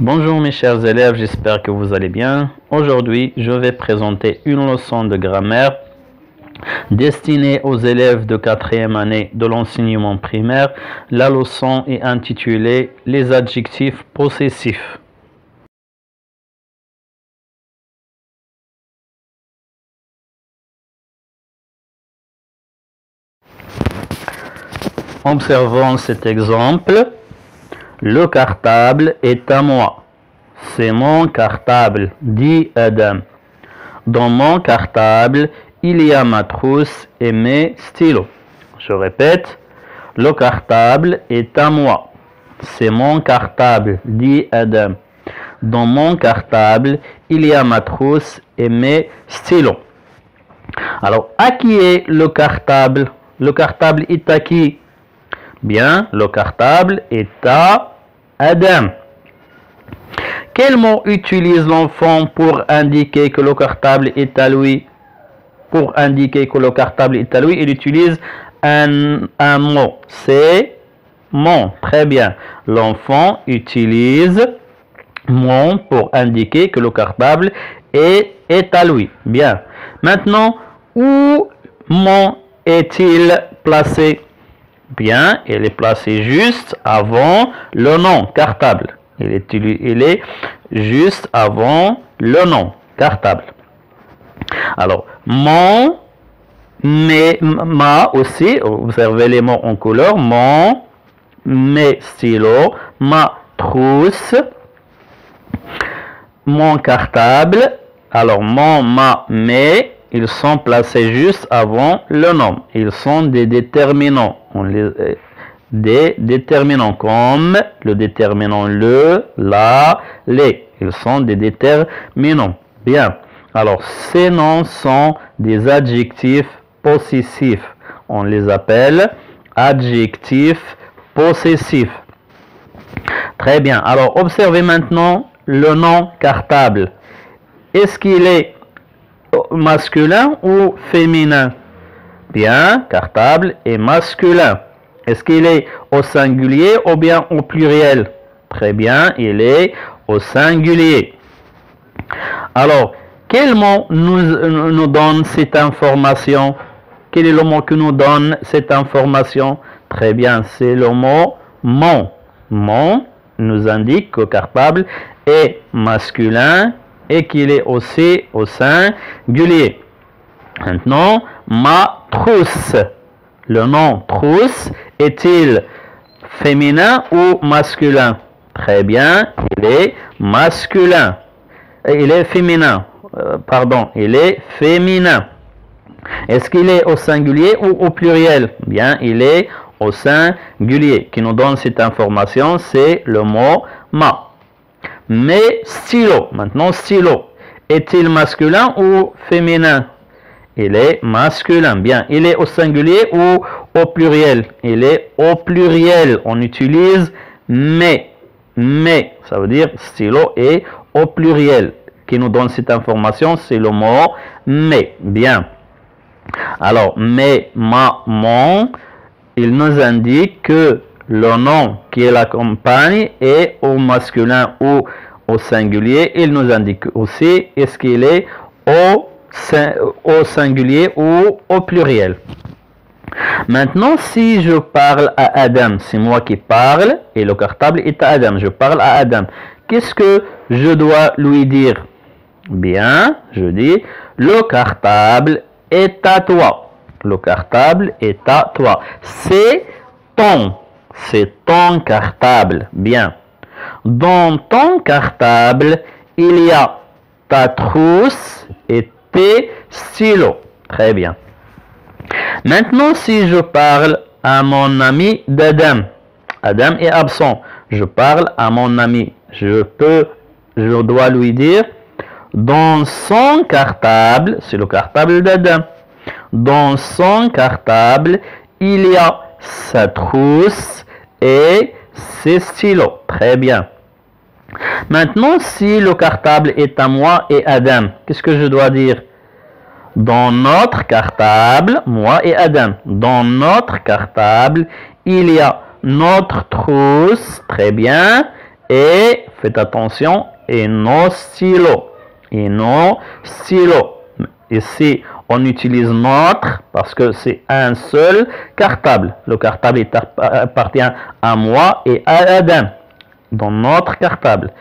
Bonjour mes chers élèves, j'espère que vous allez bien. Aujourd'hui, je vais présenter une leçon de grammaire destinée aux élèves de 4e année de l'enseignement primaire. La leçon est intitulée « Les adjectifs possessifs ». Observons cet exemple. Le cartable est à moi. C'est mon cartable, dit Adam. Dans mon cartable, il y a ma trousse et mes stylos. Je répète, le cartable est à moi. C'est mon cartable, dit Adam. Dans mon cartable, il y a ma trousse et mes stylos. Alors, à qui est le cartable? Le cartable est à qui? Bien, le cartable est à Adam. Quel mot utilise l'enfant pour indiquer que le cartable est à lui? Pour indiquer que le cartable est à lui, il utilise un mot. C'est mon. Très bien. L'enfant utilise mon pour indiquer que le cartable est à lui. Bien. Maintenant, où mon est-il placé? Bien, il est placé juste avant le nom cartable. Il est juste avant le nom cartable. Alors, mon, mes, ma aussi, observez les mots en couleur. Mon, mes stylos, ma trousse, mon cartable. Alors, mon, ma, mes, ils sont placés juste avant le nom. Ils sont des déterminants. Des déterminants comme le déterminant le, la, les. Ils sont des déterminants. Bien. Alors, ces noms sont des adjectifs possessifs. On les appelle adjectifs possessifs. Très bien. Alors, observez maintenant le nom cartable. Est-ce qu'il est masculin ou féminin? Bien, cartable est masculin. Est-ce qu'il est au singulier ou bien au pluriel? Très bien, il est au singulier. Alors, quel mot nous donne cette information? Quel est le mot qui nous donne cette information? Très bien, c'est le mot mon. Mon nous indique que cartable est masculin et qu'il est aussi au singulier. Maintenant, ma trousse. Le nom trousse est-il féminin ou masculin? Très bien, il est masculin. Il est féminin. Il est féminin. Est-ce qu'il est au singulier ou au pluriel? Bien, il est au singulier. Qui nous donne cette information, c'est le mot ma. Mais stylo, maintenant stylo, est-il masculin ou féminin? Il est masculin. Bien, il est au singulier ou au pluriel? Il est au pluriel. On utilise mais. Mais, ça veut dire stylo est au pluriel. Qui nous donne cette information, c'est le mot mais. Bien. Alors, mais, ma, mon, il nous indique que le nom qui l'accompagne est au masculin ou au singulier. Il nous indique aussi est-ce qu'il est au singulier ou au pluriel. Maintenant, si je parle à Adam, c'est moi qui parle et le cartable est à Adam. Je parle à Adam. Qu'est-ce que je dois lui dire? Bien, je dis le cartable est à toi. Le cartable est à toi. C'est ton cartable. Bien. Dans ton cartable, il y a ta trousse et tes stylos. Très bien. Maintenant, si je parle à mon ami d'Adam, Adam est absent. Je parle à mon ami. Je dois lui dire dans son cartable, c'est le cartable d'Adam. Dans son cartable, il y a sa trousse et ses stylos. Très bien. Maintenant, si le cartable est à moi et Adam, qu'est-ce que je dois dire? Dans notre cartable, moi et Adam, dans notre cartable, il y a notre trousse, très bien, Et, faites attention, et nos stylos. Et nos stylos. Ici, on utilise notre parce que c'est un seul cartable. Le cartable appartient à moi et à Adam dans notre cartable.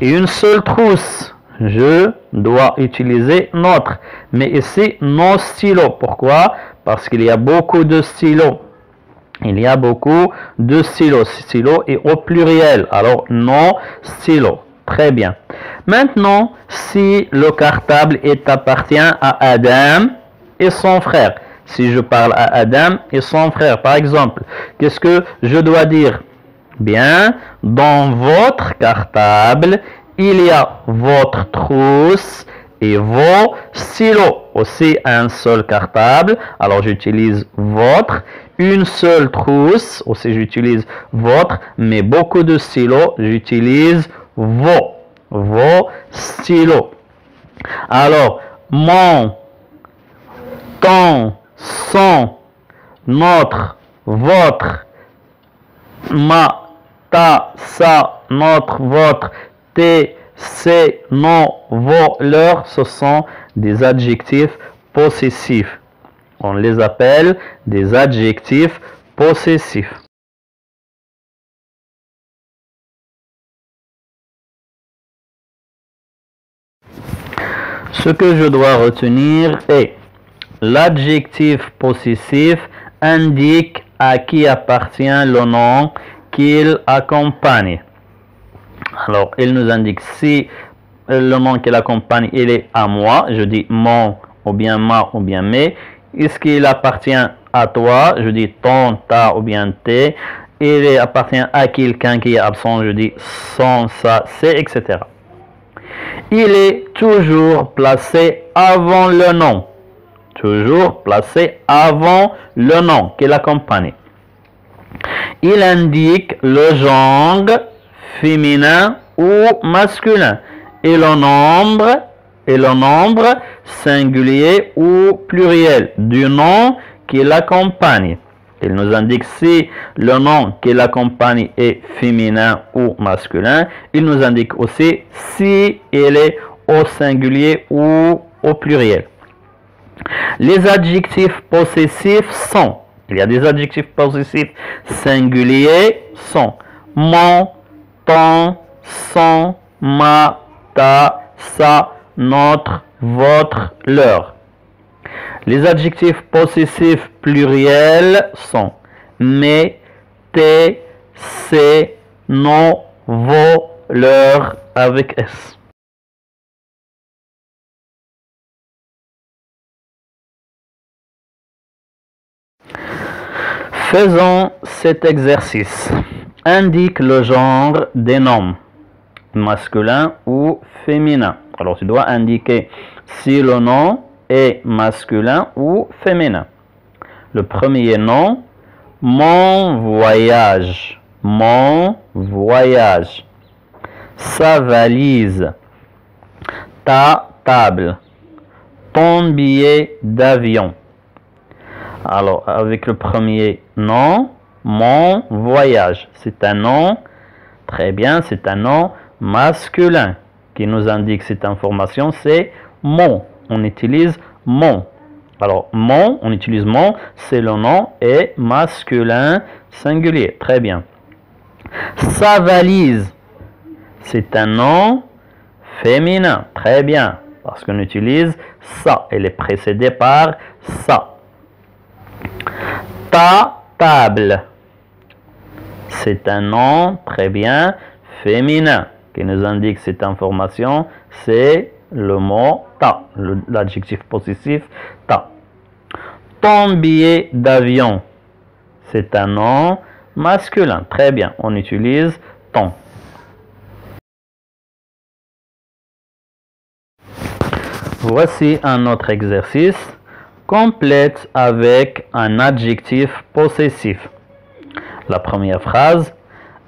Et une seule trousse. Je dois utiliser notre. Mais ici, nos stylos. Pourquoi? Parce qu'il y a beaucoup de stylos. Il y a beaucoup de stylos. Stylos est au pluriel. Alors, nos stylos. Très bien. Maintenant, si le cartable appartient à Adam et son frère. Si je parle à Adam et son frère, par exemple, qu'est-ce que je dois dire? Bien, dans votre cartable, il y a votre trousse et vos stylos. Aussi un seul cartable, alors j'utilise votre. Une seule trousse, aussi j'utilise votre. Mais beaucoup de stylos, j'utilise vos stylos. Alors, mon, ton, son, notre, votre, ma, ta, sa, notre, votre, tes, ses, nos, vos, leurs, ce sont des adjectifs possessifs. On les appelle des adjectifs possessifs. Ce que je dois retenir est l'adjectif possessif indique à qui appartient le nom qu'il accompagne. Alors, il nous indique si le nom qu'il accompagne, il est à moi, je dis mon ou bien ma ou bien mes. Est-ce qu'il appartient à toi, je dis ton, ta ou bien tes. Il appartient à quelqu'un qui est absent, je dis son, sa, ses, etc. Il est toujours placé avant le nom. Toujours placé avant le nom qui l'accompagne. Il indique le genre féminin ou masculin et le nombre singulier ou pluriel du nom qui l'accompagne. Il nous indique si le nom qui l'accompagne est féminin ou masculin. Il nous indique aussi si il est au singulier ou au pluriel. Les adjectifs possessifs sont, il y a des adjectifs possessifs singuliers sont mon, ton, son, ma, ta, sa, notre, votre, leur. Les adjectifs possessifs pluriels sont mes, tes, ses, nos, vos, leurs avec S. Faisons cet exercice. Indique le genre des noms, masculin ou féminin. Alors tu dois indiquer si le nom est masculin ou féminin. Le premier nom, mon voyage. Mon voyage. Sa valise. Ta table. Ton billet d'avion. Alors, avec le premier nom, mon voyage. C'est un nom, très bien, c'est un nom masculin qui nous indique cette information, c'est mon. On utilise mon. Alors, mon, on utilise mon, c'est le nom et masculin singulier. Très bien. Sa valise, c'est un nom féminin. Très bien. Parce qu'on utilise ça. Elle est précédée par ça. Ta table, c'est un nom très bien féminin qui nous indique cette information, c'est le mot ta, l'adjectif possessif ta. Ton billet d'avion, c'est un nom masculin. Très bien, on utilise ton. Voici un autre exercice. Complète avec un adjectif possessif. La première phrase,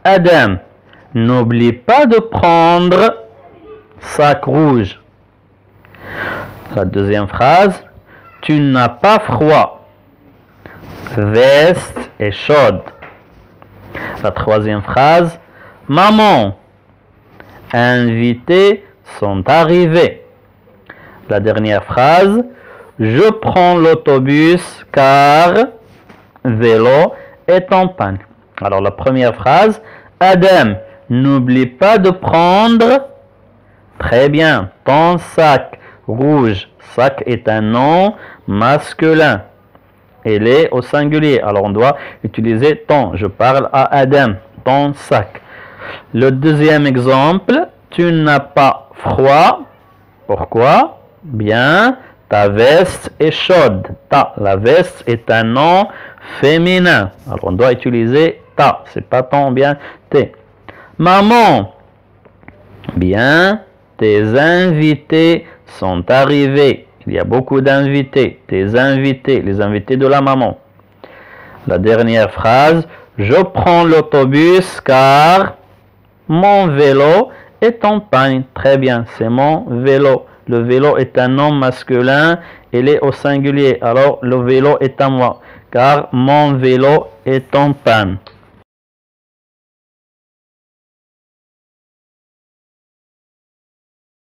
Adam, n'oublie pas de prendre sac rouge. La deuxième phrase, tu n'as pas froid. Veste est chaude. La troisième phrase, Maman, invités sont arrivés. La dernière phrase, je prends l'autobus car vélo est en panne. Alors la première phrase, Adam, n'oublie pas de prendre, très bien, ton sac rouge. Sac est un nom masculin. Il est au singulier. Alors on doit utiliser ton. Je parle à Adam, ton sac. Le deuxième exemple, tu n'as pas froid. Pourquoi? Bien, ta veste est chaude. La veste est un nom féminin. Alors on doit utiliser ta. C'est pas ton, bien t'es. Maman, bien, tes invités sont arrivés. Il y a beaucoup d'invités. Tes invités, les invités de la maman. La dernière phrase, je prends l'autobus car mon vélo est en panne. Très bien, c'est mon vélo. Le vélo est un nom masculin, il est au singulier. Alors le vélo est à moi, car mon vélo est en panne.